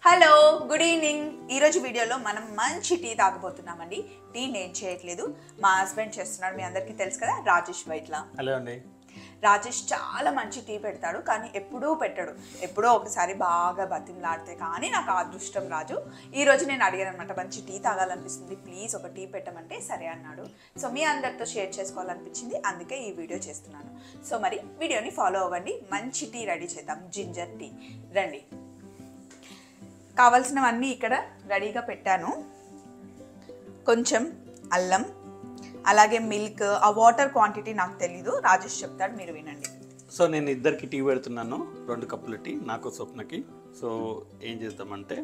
Hello, good evening. ఈరోజు వీడియోలో మనం మంచి టీ తాగబోతున్నామండి. టీ నేను చేయట్లేదు, మా హస్బెండ్ చేస్తున్నాడు. మీ అందరికీ తెలుసు కదా, రాజేష్ వైట్ల. హలో అండి. రాజేష్ చాలా మంచి టీ పెడతాడు, కానీ ఎప్పుడూ పెట్టడు. ఎప్పుడో ఒకసారి బాగా బతిమలాడితే కానీ నాకు అదృష్టం రాజు. ఈరోజు నేను అడిగాను అనమాట, మంచి టీ తాగాలనిపిస్తుంది, ప్లీజ్ ఒక టీ పెట్టమంటే సరే అన్నాడు. సో మీ అందరితో షేర్ చేసుకోవాలనిపించింది, అందుకే ఈ వీడియో చేస్తున్నాను. సో మరి వీడియోని ఫాలో అవ్వండి, మంచి టీ రెడీ చేద్దాం, జింజర్ టీ. రండి. కావాల్సినవన్నీ ఇక్కడ రెడీగా పెట్టాను. కొంచెం అల్లం, అలాగే మిల్క్. ఆ వాటర్ క్వాంటిటీ నాకు తెలీదు, రాజేష్ చెప్తాడు, మీరు వినండి. సో నేను ఇద్దరికి టీ పెడుతున్నాను, 2 కప్పుల టీ, నాకు స్వప్నకి. సో ఏం చేద్దామంటే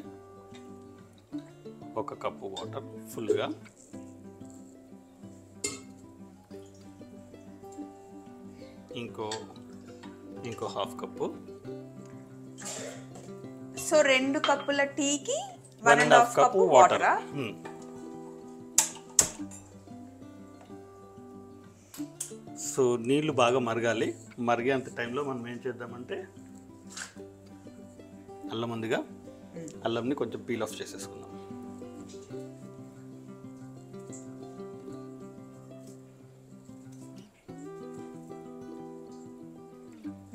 1 కప్పు వాటర్ ఫుల్గా, ఇంకో హాఫ్ కప్పు. సో 2 కప్పుల టీకి 1.5 కప్పు వాటర్. సో నీళ్ళు బాగా మరగాలి. మరిగేంత టైంలో మనం ఏం చేద్దామంటే అల్లం ముందుగా అల్లంని కొంచెం పీల్ ఆఫ్ చేసేసుకుందాం.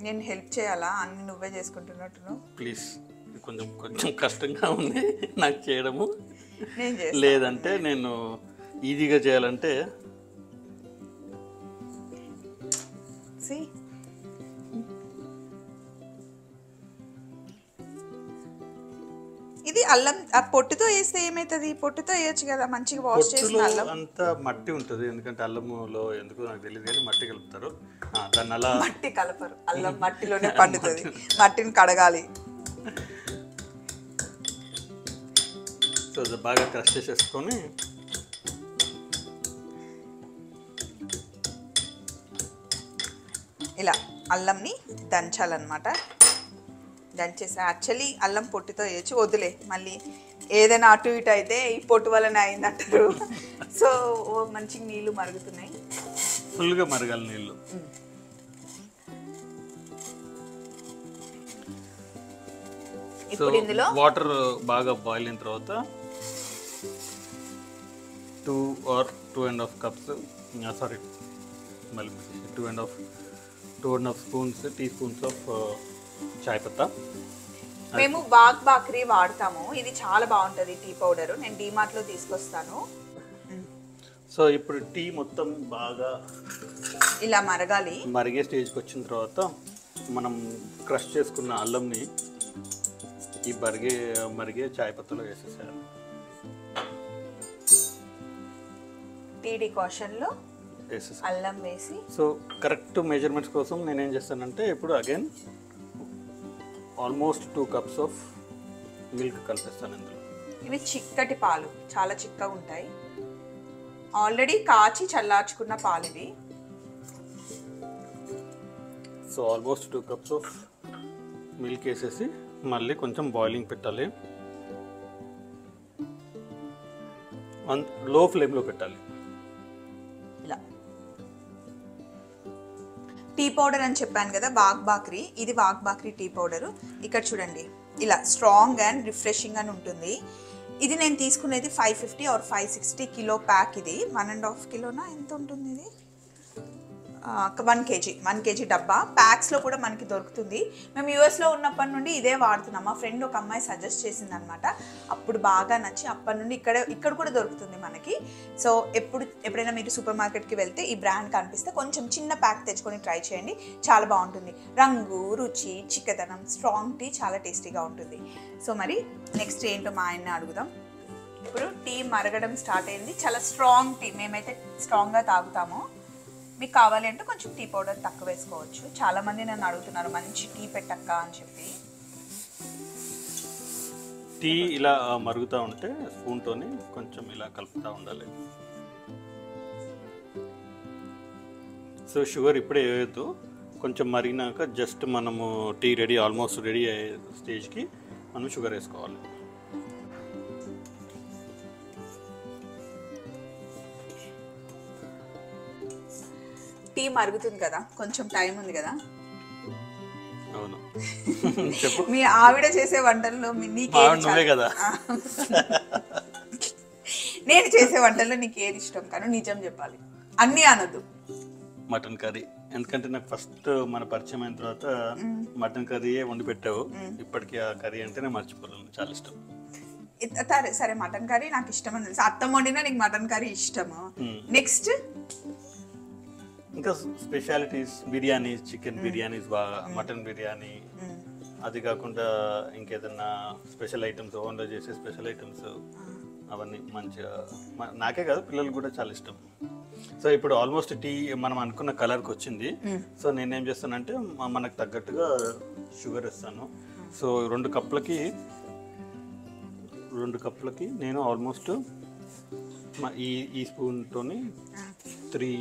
నేను హెల్ప్ చేయాలా? అన్ని నువ్వే చేసుకుంటున్నట్టు. ప్లీజ్, కొంచెం కష్టంగా ఉంది నాకు చేయడము. నేను లేదంటే నేను ఈజీగా చేయాలంటే ఇది అల్లం పొట్టుతో వేస్తే ఏమవుతుంది? పొట్టుతో వేయచ్చు కదా, మంచిగా వాష్ చేసిన అల్లం. అంత మట్టి ఉంటుంది, ఎందుకంటే అల్లములో ఎందుకు నాకు తెలియదు కానీ మట్టి కలుపుతారు. దాన్ని అలా మట్టి కలపరు, అల్లం మట్టిలోనే పండుతుంది. మట్టిని కడగాలి. సో బాగా క్రష్ చేసేసుకొని ఇలా అల్లంని దంచాలన్నమాట. దంచేసి యాక్చువల్లీ అల్లం పొట్టుతో వేయచ్చు, వదిలే మళ్ళీ ఏదైనా అటు ఇటు అయితే ఈ పొట్టు వల్లనే అయిందంటారు. సో మంచిగా నీళ్ళు మరుగుతున్నాయి, ఫుల్గా మరగాలి నీళ్ళు. ఇప్పుడు ఇందులో వాటర్ బాగా బాయిల్ అయిన తర్వాత 2 or 2.5 కప్స్, సారీ మళ్ళీ 2.5 స్పూన్స్, టీ స్పూన్స్ ఆఫ్ చాయ్ పత్తా. మేము బాగ్ బాక్రీ వాడతాము, ఇది చాలా బాగుంటుంది టీ పౌడర్. నేను డీమార్ట్లో తీసుకొస్తాను. సో ఇప్పుడు టీ మొత్తం బాగా ఇలా మరగాలి. మరిగే స్టేజ్కి వచ్చిన తర్వాత మనం క్రష్ చేసుకున్న అల్లంని ఈ మరిగే చాయ్ పత్తాలో వేసేసేయాలి. టీ డికాషన్లో అల్లం వేసి. సో కరెక్ట్ మెజర్మెంట్స్ కోసం నేనేం చేస్తానంటే ఇప్పుడు again almost 2 cups of milk కలిపిస్తాను ఇందులో. ఇవి చిక్కటి పాలు, చాలా చిక్కగా ఉంటాయి. ఆల్రెడీ కాచి చల్లార్చుకున్న పాలు ఇవి. So almost 2 cups of milk వేసేసి మళ్ళీ కొంచెం బాయిలింగ్ పెట్టాలి. లో ఫ్లేమ్లో పెట్టాలి. ఇలా టీ పౌడర్ అని చెప్పాను కదా, వాగ్ బాక్రీ. ఇది వాగ్ బాక్రీ టీ పౌడరు. ఇక్కడ చూడండి, ఇలా స్ట్రాంగ్ అండ్ రిఫ్రెషింగ్ అని ఉంటుంది. ఇది నేను తీసుకునేది 550 or 560 కిలో ప్యాక్. ఇది 1.5 కిలోనా ఎంత ఉంటుంది? ఇది 1 kg డబ్బా. ప్యాక్స్లో కూడా మనకి దొరుకుతుంది. మేము యూఎస్లో ఉన్నప్పటి నుండి ఇదే వాడుతున్నాం. మా ఫ్రెండ్ ఒక అమ్మాయి సజెస్ట్ చేసింది అనమాట, అప్పుడు బాగా నచ్చి అప్పటి నుండి ఇక్కడ కూడా దొరుకుతుంది మనకి. సో ఎప్పుడైనా మీరు సూపర్ మార్కెట్కి వెళ్తే ఈ బ్రాండ్ కనిపిస్తే కొంచెం చిన్న ప్యాక్ తెచ్చుకొని ట్రై చేయండి, చాలా బాగుంటుంది. రంగు, రుచి, చిక్కదనం, స్ట్రాంగ్ టీ, చాలా టేస్టీగా ఉంటుంది. సో మరి నెక్స్ట్ ఏంటో మా ఆయన్ని అడుగుదాం. ఇప్పుడు టీ మరగడం స్టార్ట్ అయింది. చాలా స్ట్రాంగ్ టీ, మేమైతే స్ట్రాంగ్గా తాగుతాము. మీకు కావాలి అంటే కొంచెం టీ పౌడర్ తక్కువ వేసుకోవచ్చు. చాలామంది నన్ను అడుగుతున్నారు మంచి టీ పెట్టక్క అని చెప్పి. టీ ఇలా మరుగుతూ ఉంటే స్పూన్తోని కొంచెం ఇలా కలుపుతూ ఉండాలి. సో షుగర్ ఇప్పుడే వేయద్దు, కొంచెం మరిగినాక జస్ట్ మనము టీ రెడీ, ఆల్మోస్ట్ రెడీ అయ్యే స్టేజ్కి మనం షుగర్ వేసుకోవాలి. టీ మరుగుతుంది కదా, కొంచెం టైం ఉంది కదా, అవును చెప్పు. మీ ఆవిడ చేసే వంటల్లో నీకు నువ్వే కదా. నేను చేసే వంటల్లో నీకు ఏది ఇష్టం కానీ నిజం చెప్పాలి, అన్నీ అనొద్దు. మటన్ కర్రీ, ఎందుకంటే నాకు ఫస్ట్ మన పరిచయం అయిన తర్వాత మటన్ కర్రీయే వండి పెట్టావు. ఇప్పటికీ ఆ కర్రీ అంటే నేను మర్చిపోలేను, చాలా ఇష్టం. సరే మటన్ కర్రీ నాకు ఇష్టం అని తెలుసు, అత్తం వండినా నీకు మటన్ కర్రీ ఇష్టము. నెక్స్ట్ ఇంకా స్పెషాలిటీస్ బిర్యానీస్, చికెన్ బిర్యానీస్ బాగా, మటన్ బిర్యానీ, అది కాకుండా ఇంకేదన్నా స్పెషల్ ఐటమ్స్, ఓన్లో చేసే స్పెషల్ ఐటమ్స్ అవన్నీ మంచిగా నాకే కాదు పిల్లలకు కూడా చాలా ఇష్టం. సో ఇప్పుడు ఆల్మోస్ట్ టీ మనం అనుకున్న కలర్కి వచ్చింది. సో నేనేం చేస్తానంటే మనకు తగ్గట్టుగా షుగర్ ఇస్తాను. సో 2 కప్పులకి నేను ఆల్మోస్ట్ ఈ స్పూన్తోని 3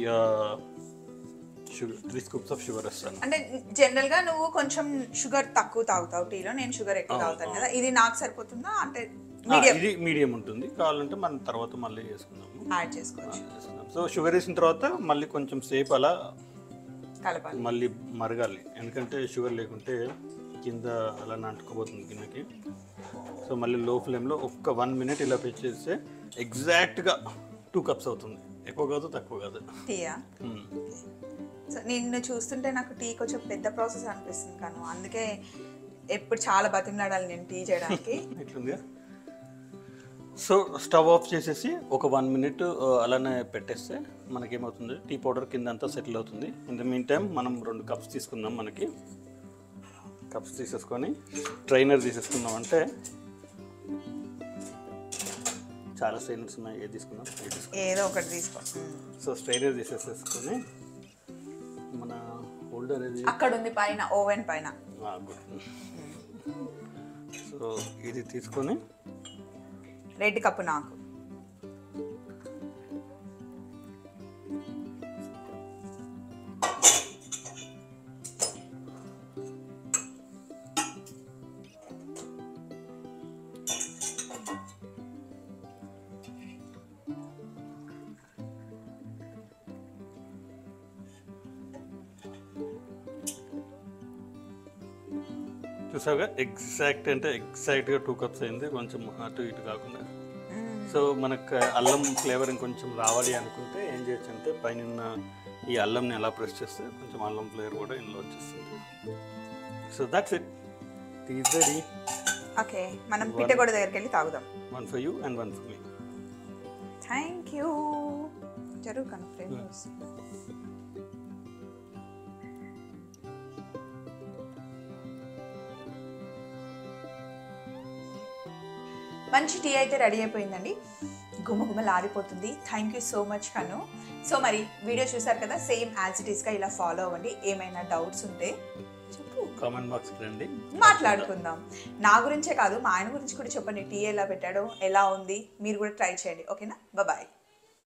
స్కూప్స్ ఆఫ్ షుగర్ వేస్తాను. అంటే జనరల్ గా నువ్వు కొంచెం షుగర్ తక్కువ తాగుతావు టీలో, నేను షుగర్ ఎక్కువ తాగుతాను కదా, ఇది నాకు సరిపోతుందా? అంటే ఇది మీడియం ఉంటుంది, కావాలంటే మనం తర్వాత మళ్ళీ వేసుకుందాము, యాడ్ చేసుకోవచ్చు. సో షుగర్ వేసిన తర్వాత మళ్ళీ కొంచెం సేపు అలా కలపాలి, మళ్ళీ మరగాలి, ఎందుకంటే షుగర్ లేకుంటే కింద అలా నాటుకోబోతుంది గిన్నెకి. సో మళ్ళీ లో ఫ్లేమ్లో ఒక్క 1 మినిట్ ఇలా పెట్టేస్తే ఎగ్జాక్ట్గా 2 కప్స్ అవుతుంది. ఎక్కువ కాదు తక్కువ కాదు టీయా. సో నిన్ను చూస్తుంటే నాకు టీ కొంచెం పెద్ద ప్రాసెస్ అనిపిస్తుంది కాను, అందుకే ఎప్పుడు చాలా బతిమలాడాలి నేను టీ చేయడానికి. ఇట్లుందిగా. సో స్టవ్ ఆఫ్ చేసేసి ఒక 1 మినిట్ అలానే పెట్టేస్తే మనకేమవుతుంది, టీ పౌడర్ కింద అంతా సెటిల్ అవుతుంది. ఇన్ ద మీన్ టైం మనం 2 కప్స్ తీసుకుందాం. మనకి కప్స్ తీసేసుకొని స్ట్రైనర్ తీసేసుకుందాం. అంటే చాలా స్ట్రైనర్స్ ఉన్నాయి, ఏది తీసుకుందాం, ఏదో ఒకటి తీసుకో. సో స్ట్రైనర్ తీసేసుకొని మన హోల్డర్ ఏది అక్కడ ఉంది పైన, ఓవెన్ పైన. సో ఇది తీసుకొని రెడ్ కప్పు నాకు. చూసావుగా, ఎగ్జాక్ట్గా 2 కప్స్ అయింది, కొంచెం అటు ఇటు కాకుండా. సో మనకు అల్లం ఫ్లేవర్ ఇంకొంచెం రావాలి అనుకుంటే ఏం చేయొచ్చు అంటే పైన ఈ అల్లంని ఎలా ప్రెస్ చేస్తే కొంచెం అల్లం ఫ్లేవర్ కూడా ఇందులో వచ్చేస్తుంది. So that's it, tea is ready. Okay, మనం పిట్టగొడ దగ్గరికి వెళ్ళి తాగుదాం. 1 for you and 1 for me. Thank you. జరుగు కను ఫ్రెండ్స్. మంచి టీ అయితే రెడీ అయిపోయిందండి, గుమగుమలాడిపోతుంది. థ్యాంక్ యూ సో మచ్ కను. సో మరి వీడియో చూసారు కదా, సేమ్ యాజ్ ఇట్ ఈస్గా ఇలా ఫాలో అవ్వండి. ఏమైనా డౌట్స్ ఉంటే చెప్పు, కామెంట్ బాక్స్ రండి, మాట్లాడుకుందాం. నా గురించే కాదు, మా ఆయన గురించి కూడా చెప్పండి. టీ ఎలా పెట్టాడో, ఎలా ఉంది, మీరు కూడా ట్రై చేయండి. ఓకేనా, బాయ్.